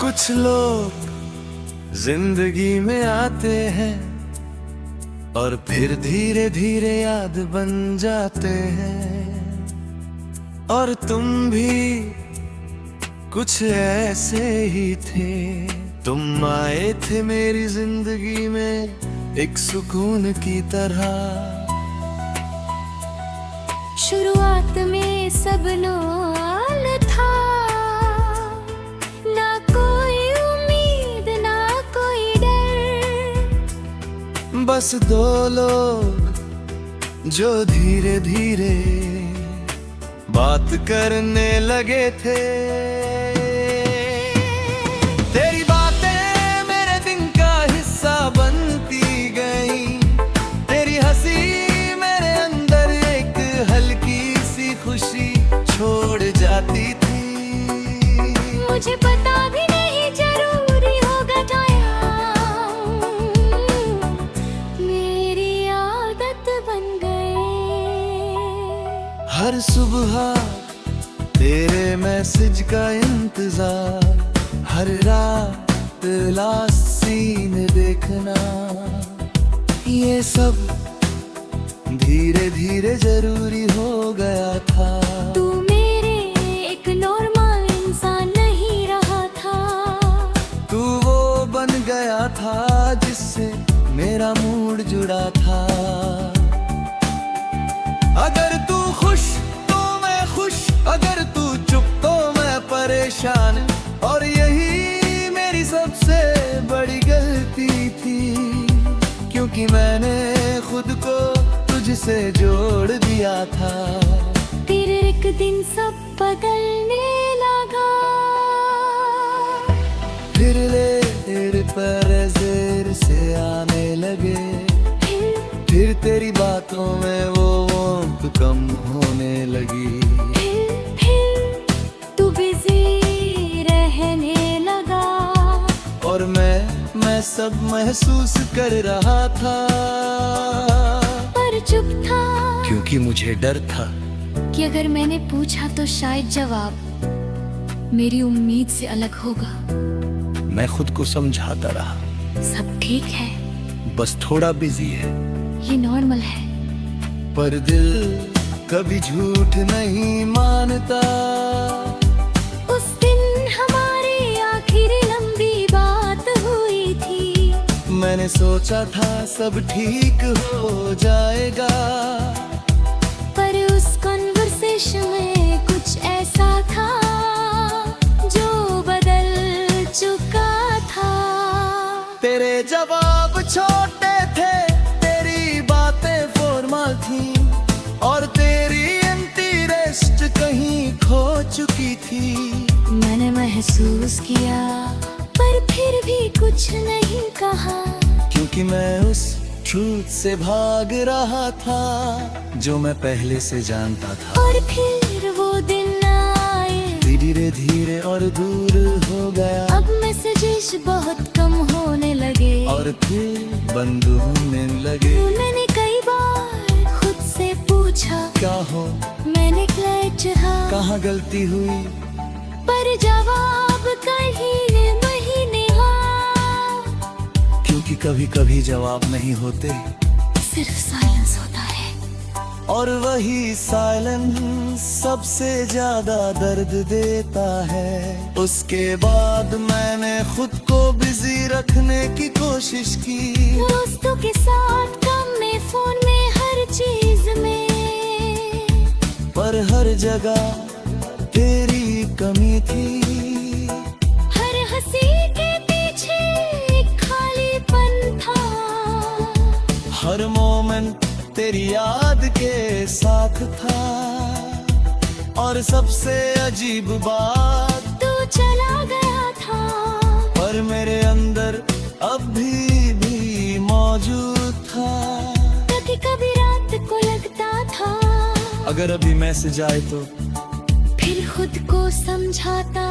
कुछ लोग जिंदगी में आते हैं और फिर धीरे धीरे याद बन जाते हैं। और तुम भी कुछ ऐसे ही थे। तुम आए थे मेरी जिंदगी में एक सुकून की तरह। शुरुआत में सब नॉर्मल था, ना कोई उम्मीद ना कोई डर। बस दो लोग जो धीरे धीरे बात करने लगे थे। तेरी बातें मेरे दिन का हिस्सा बनती गई। तेरी हंसी मेरे अंदर एक हल्की सी खुशी छोड़ जाती थी। मुझे पता भी नहीं जरूरी होगा जाया, मेरी आदत बन गए। हर सुबह तेरे मैसेज का इंतजार, हर रात लास्ट सीन देखना, ये सब धीरे धीरे जरूरी हो गया था। तू मेरे एक नॉर्मल इंसान नहीं रहा था, तू वो बन गया था जिससे मेरा मूड जुड़ा था। अगर तू खुश तो मैं खुश, अगर तू चुप तो मैं परेशान। और यही मेरी सबसे बड़ी गलती थी, क्योंकि मैंने खुद को तुझसे जोड़ दिया था। फिर एक दिन सब बदलने लगा। फिर लेर पर जेर से आने लगे। फिर तेरी बातों में वो वार्मथ कम होने लगी। फिर तू बिजी रहने लगा। और मैं सब महसूस कर रहा था, पर चुप था, क्योंकि मुझे डर था कि अगर मैंने पूछा तो शायद जवाब मेरी उम्मीद से अलग होगा। मैं खुद को समझाता रहा, सब ठीक है, बस थोड़ा बिजी है। ये नॉर्मल है। पर दिल कभी झूठ नहीं मानता। उस दिन हमारी आखिरी लंबी बात हुई थी। मैंने सोचा था सब ठीक हो जाएगा, पर उस कन्वर्सेशन में कुछ ऐसा था जो बदल चुका था। तेरे जवाब छोटे थे, तेरी बातें फॉर्मल थी, और तेरी इंटरेस्ट कहीं खो चुकी थी। मैंने महसूस किया, पर फिर भी कुछ नहीं कहा, क्योंकि मैं उस ट्रूथ से भाग रहा था जो मैं पहले से जानता था। और फिर वो दिन आए, धीरे धीरे और दूर हो गया। अब मैसेजेस बहुत कम होने लगे, और फिर बंद होने लगे। मैंने कई बार खुद से पूछा, क्या हो, मैंने क्या चाहा, कहाँ गलती हुई? पर जवाब कहीं नहीं आ। क्योंकि कभी कभी जवाब नहीं होते, सिर्फ साइलेंस होता है। और वही साइलेंस सबसे ज्यादा दर्द देता है। उसके बाद मैंने खुद को बिजी रखने की कोशिश की। दोस्तों के साथ, कम में, फोन में, हर चीज में, पर हर जगह तेरी कमी थी। हर हंसी के पीछे एक खालीपन था। हर मोमेंट तेरी याद के साथ था। और सबसे अजीब बात, तू चला गया था, पर मेरे अंदर अब भी मौजूद था। कभी कभी रात को लगता था, अगर अभी मैसेज आए तो फिर खुद को समझाता,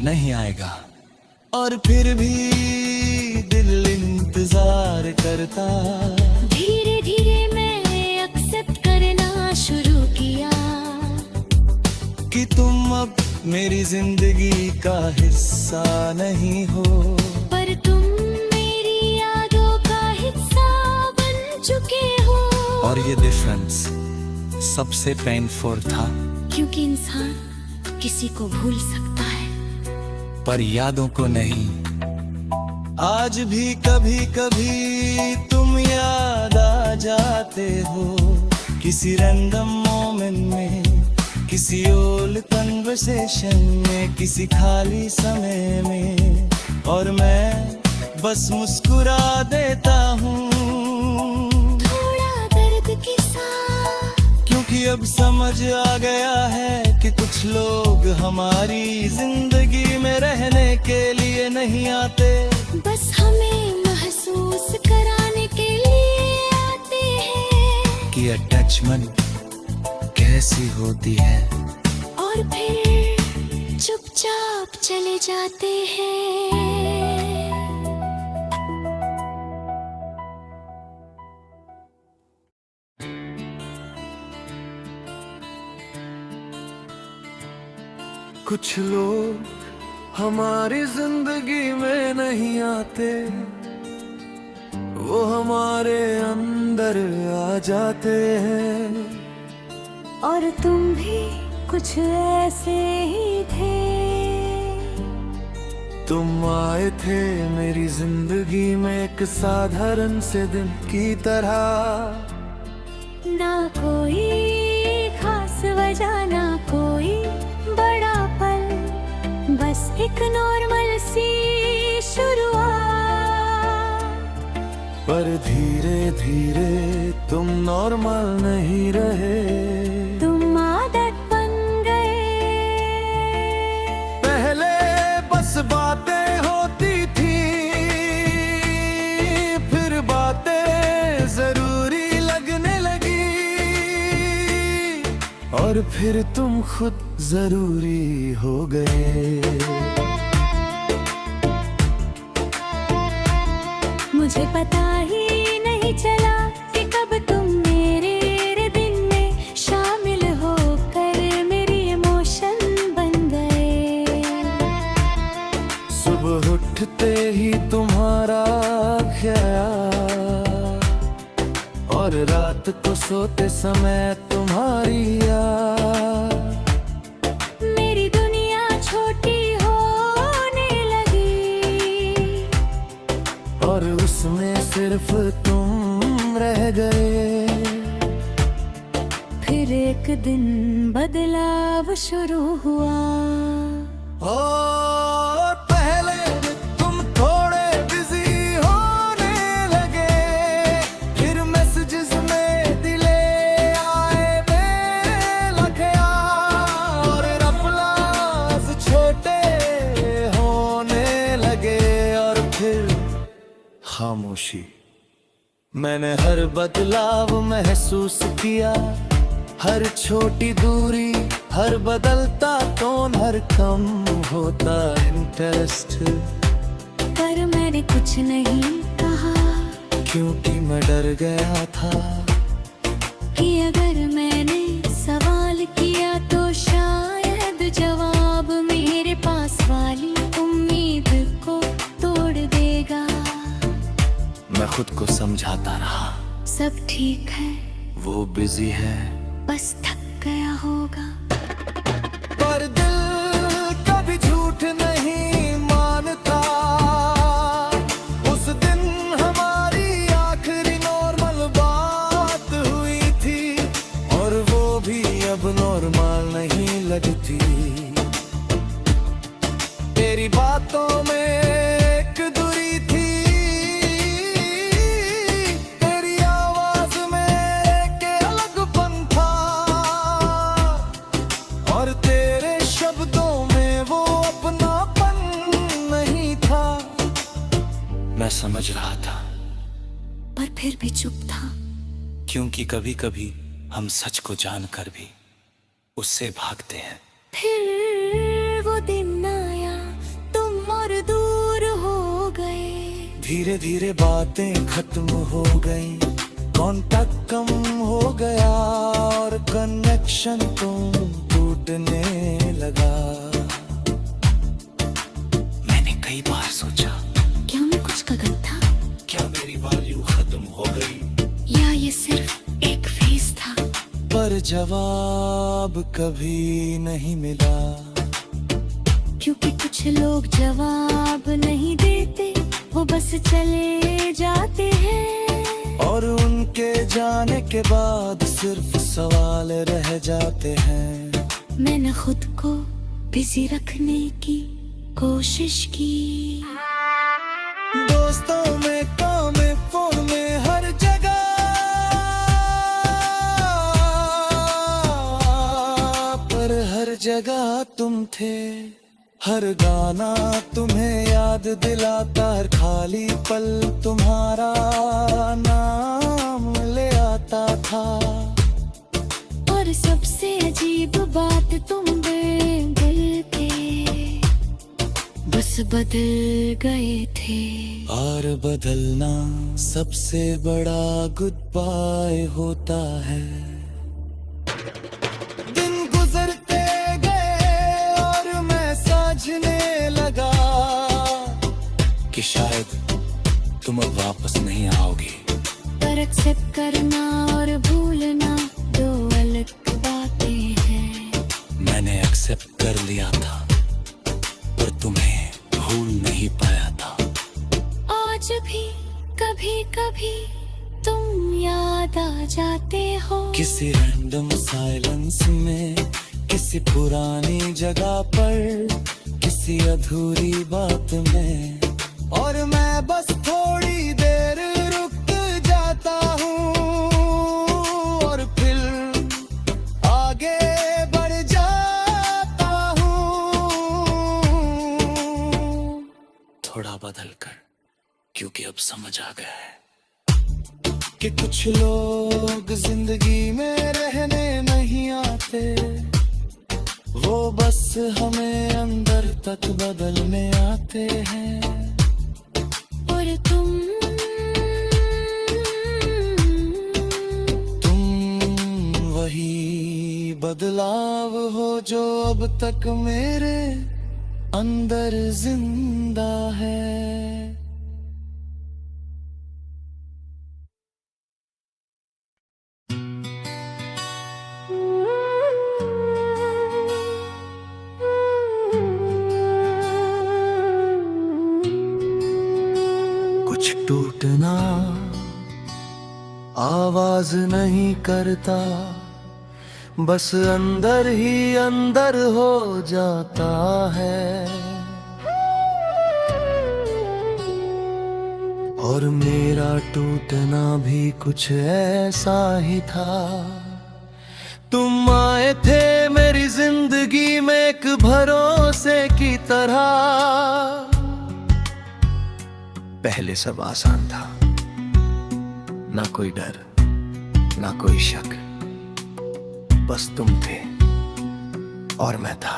नहीं आएगा। और फिर भी दिल इंतजार करता। धीरे धीरे मैंने एक्सेप्ट करना शुरू किया कि तुम अब मेरी जिंदगी का हिस्सा नहीं हो, पर तुम मेरी यादों का हिस्सा बन चुके हो। और ये डिफरेंस सबसे पेनफुल था, क्योंकि इंसान किसी को भूल सकता है पर यादों को नहीं। आज भी कभी कभी तुम याद आ जाते हो, किसी रैंडम मोमेंट में, किसी ओल्ड कन्वर्सेशन में, किसी खाली समय में, और मैं बस मुस्कुरा देता हूँ थोड़ा दर्द के साथ, क्योंकि अब समझ आ गया है कि कुछ लोग हमारी जिंदगी में रहने के लिए नहीं आते, बस हमें महसूस कराने के लिए आते हैं कि अटैचमेंट कैसी होती है, और फिर चुपचाप चले जाते हैं। कुछ लोग हमारी जिंदगी में नहीं आते, वो हमारे अंदर आ जाते हैं, और तुम भी कुछ ऐसे ही थे। तुम आए थे मेरी जिंदगी में एक साधारण से दिन की तरह, ना कोई खास वजह, ना कोई बड़ा पल, बस एक नॉर्मल सी शुरुआत। पर धीरे धीरे तुम नॉर्मल नहीं रहे, तुम आदत बन गए। पहले बस बातें होती थी, फिर बातें जरूरी लगने लगी, और फिर तुम खुद जरूरी हो गए। मुझे पता ही नहीं चला कि कब तुम मेरे दिन में शामिल होकर मेरी इमोशन बन गए। सुबह उठते ही तुम्हारा ख्याल, और रात को सोते समय तुम्हारी याद, मेरी दुनिया छोटी होने लगी, और उसमें सिर्फ तुम रह गए। फिर एक दिन बदलाव शुरू हुआ। और पहले तुम थोड़े बिजी होने लगे, फिर मैसेजेस में डिले आए बेलखया, और रफ्लास छोटे होने लगे, और फिर खामोशी। मैंने हर बदलाव महसूस किया, हर छोटी दूरी, हर बदलता टोन, हर कम होता इंटरेस्ट, पर मैंने कुछ नहीं कहा, क्योंकि मैं डर गया था कि अगर मैंने सवाल किया तो शायद जवाब मेरे पास वाली उम्मीद को तोड़ देगा। मैं खुद को समझाता रहा, सब ठीक है, वो बिजी है, बस थक गया होगा। पर दिल कभी झूठ नहीं मानता। उस दिन हमारी आखिरी नॉर्मल बात हुई थी, और वो भी अब नॉर्मल नहीं लगती। तेरी बातों में एक दूरी थी, तेरी आवाज में एक अलगपन था, और तेरे शब्दों में वो अपनापन नहीं था। मैं समझ रहा था, पर फिर भी चुप था, क्योंकि कभी कभी हम सच को जानकर भी उससे भागते हैं। फिर वो दिन आया, तुम और दूर हो गए। धीरे धीरे बातें खत्म हो गई, कांटेक्ट कम हो गया, और कनेक्शन तो टूटने लगा। सोचा, क्या मैं कुछ गलत था, क्या मेरी वैल्यू खत्म हो गई, या ये सिर्फ एक फेज था। पर जवाब कभी नहीं मिला, क्योंकि कुछ लोग जवाब नहीं देते, वो बस चले जाते हैं। और उनके जाने के बाद सिर्फ सवाल रह जाते हैं। मैंने खुद को बिजी रखने की कोशिश की, दोस्तों में, काम में, फोन में, हर जगह, पर हर जगह तुम थे। हर गाना तुम्हें याद दिलाता, हर खाली पल तुम्हारा नाम ले आता था। और सबसे अजीब बात, तुम बिल्कुल थे, बस बदल गए थे। और बदलना सबसे बड़ा गुड बाय होता है। दिन गुजरते गए और मैं समझने लगा कि शायद तुम अब वापस नहीं आओगी। पर एक्सेप्ट करना और भूलना दो अलग बातें हैं। मैंने एक्सेप्ट कर लिया था, पर तुम्हें भूल नहीं पाया था। आज भी कभी कभी तुम याद आ जाते हो, किसी रैंडम साइलेंस में, किसी पुरानी जगह पर, किसी अधूरी बात में। और मैं बस थोड़ी देर रुक जाता हूँ और फिर आगे बढ़ जाता हूँ, थोड़ा बदल कर, क्योंकि अब समझ आ गया है कि कुछ लोग जिंदगी में रहने नहीं आते, वो बस हमें अंदर तक बदलने आते हैं। और तुम वही बदलाव हो जो अब तक मेरे अंदर जिंदा है। कुछ टूटना आवाज नहीं करता, बस अंदर ही अंदर हो जाता है। और मेरा टूटना भी कुछ ऐसा ही था। तुम आए थे मेरी जिंदगी में एक भरोसे की तरह। पहले सब आसान था, ना कोई डर, ना कोई शक, बस तुम थे और मैं था।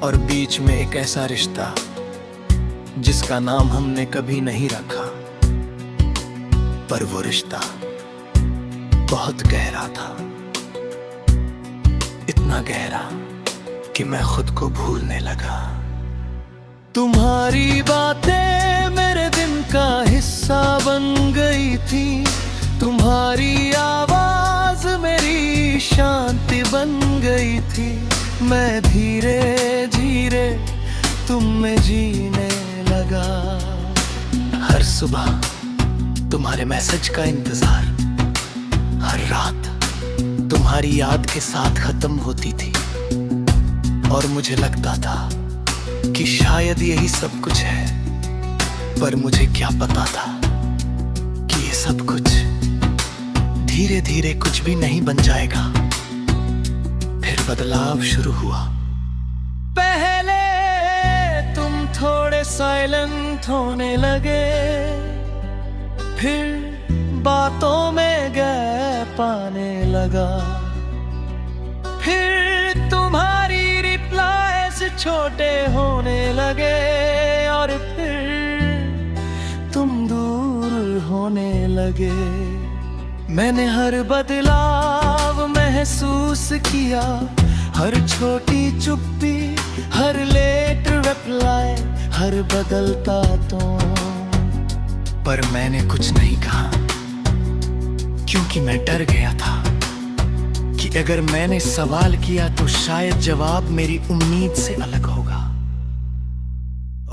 और बीच में एक ऐसा रिश्ता जिसका नाम हमने कभी नहीं रखा, पर वो रिश्ता बहुत गहरा था, इतना गहरा कि मैं खुद को भूलने लगा। तुम्हारी बातें मेरे दिन का हिस्सा बन गई थी, तुम्हारी आवाज मेरी शांति बन गई थी। मैं धीरे धीरे तुम में जीने लगा। हर सुबह तुम्हारे मैसेज का इंतजार, हर रात तुम्हारी याद के साथ खत्म होती थी। और मुझे लगता था कि शायद यही सब कुछ है, पर मुझे क्या पता था कि ये सब कुछ धीरे धीरे कुछ भी नहीं बन जाएगा। फिर बदलाव शुरू हुआ। पहले तुम थोड़े साइलेंट होने लगे, फिर बातों में गैप आने लगा। फिर तुम्हारी रिप्लाईज छोटे होने लगे, और फिर तुम दूर होने लगे। मैंने हर बदलाव महसूस किया, हर छोटी चुप्पी, हर लेट रिप्लाई, हर बदलता टोन। पर मैंने कुछ नहीं कहा, क्योंकि मैं डर गया था कि अगर मैंने सवाल किया तो शायद जवाब मेरी उम्मीद से अलग होगा।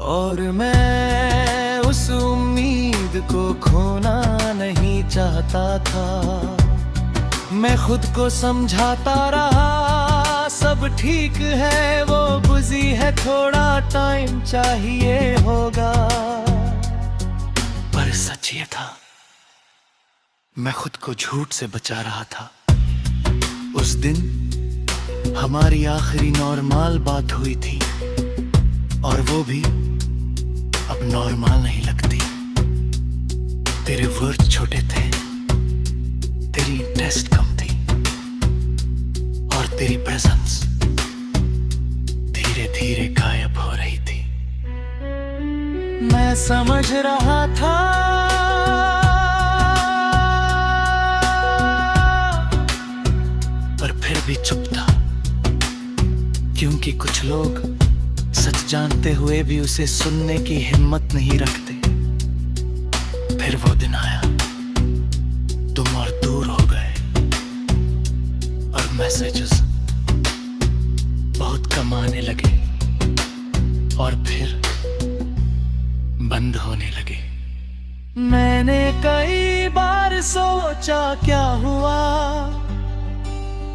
और मैं उस उम्मीद को खोना नहीं चाहता था। मैं खुद को समझाता रहा सब ठीक है, वो बुझी है, थोड़ा टाइम चाहिए होगा। पर सच ये था, मैं खुद को झूठ से बचा रहा था। उस दिन हमारी आखिरी नॉर्मल बात हुई थी, और वो भी अब नॉर्मल नहीं लगती। तेरे वर्ड छोटे थे, तेरी इंटरेस्ट कम थी, और तेरी प्रेजेंस धीरे धीरे गायब हो रही थी। मैं समझ रहा था पर फिर भी चुप था, क्योंकि कुछ लोग सच जानते हुए भी उसे सुनने की हिम्मत नहीं रखते। फिर वो दिन आया, तुम और दूर हो गए, और मैसेजेस बहुत कम आने लगे, और फिर बंद होने लगे। मैंने कई बार सोचा क्या हुआ,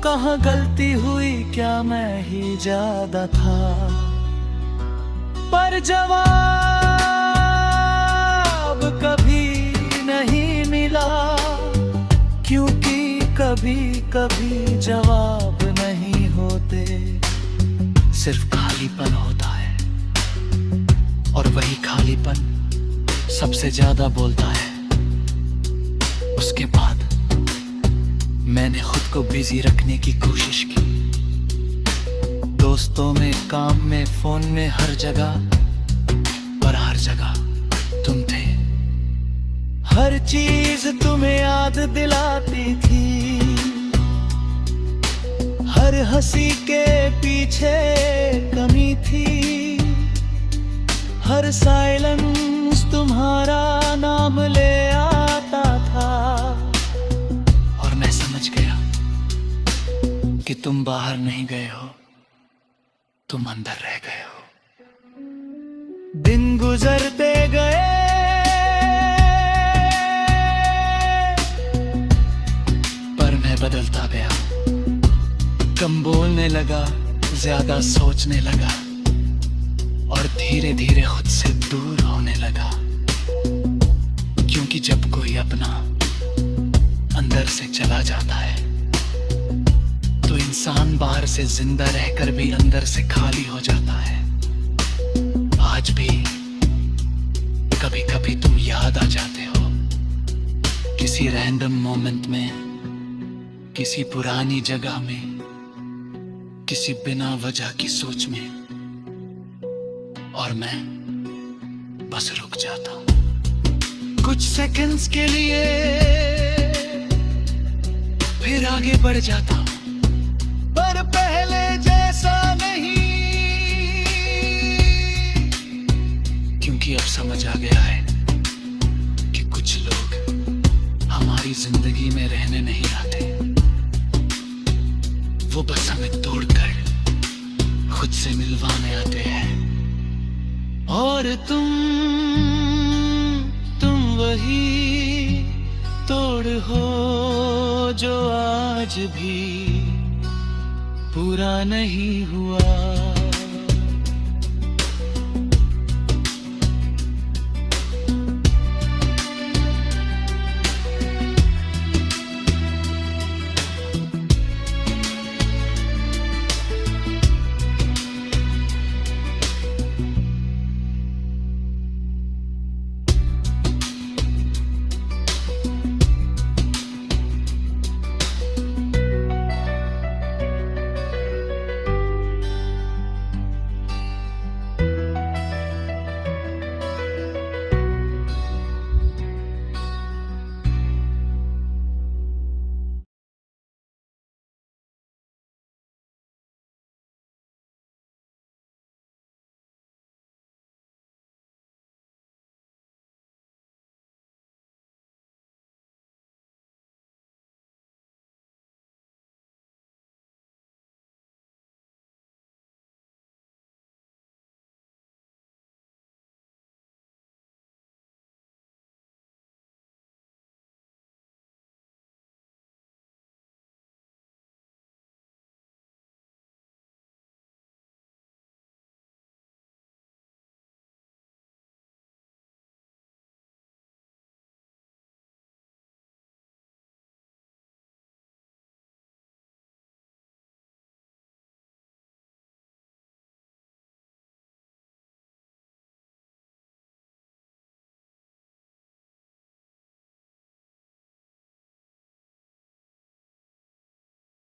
कहाँ गलती हुई, क्या मैं ही ज्यादा था। पर जवाब कभी नहीं मिला, क्योंकि कभी कभी जवाब नहीं होते, सिर्फ खालीपन होता है। और वही खालीपन सबसे ज्यादा बोलता है। उसके बाद मैंने खुद को बिजी रखने की कोशिश की, दोस्तों में, काम में, फोन में, हर जगह। पर हर जगह तुम थे, हर चीज तुम्हें याद दिलाती थी। हर हंसी के पीछे कमी थी, हर साइलेंस तुम्हारा नाम ले आता था। और मैं समझ गया कि तुम बाहर नहीं गए हो, तुम अंदर रह गए हो। दिन गुजरते गए, पर मैं बदलता गया, कम बोलने लगा, ज्यादा सोचने लगा, और धीरे धीरे खुद से दूर होने लगा। क्योंकि जब कोई अपना अंदर से चला जाता है तो इंसान बाहर से जिंदा रहकर भी अंदर से खाली हो जाता है। आज भी कभी कभी तुम याद आ जाते हो, किसी रैंडम मोमेंट में, किसी पुरानी जगह में, किसी बिना वजह की सोच में, और मैं बस रुक जाता हूं कुछ सेकंड्स के लिए, फिर आगे बढ़ जाता हूं, पर पहले जैसा नहीं। क्योंकि अब समझ आ गया है कि कुछ लोग हमारी जिंदगी में रहने नहीं आते, वो बस हमें तोड़कर खुद से मिलवाने आते हैं। और तुम वही तोड़ हो जो आज भी पूरा नहीं हुआ।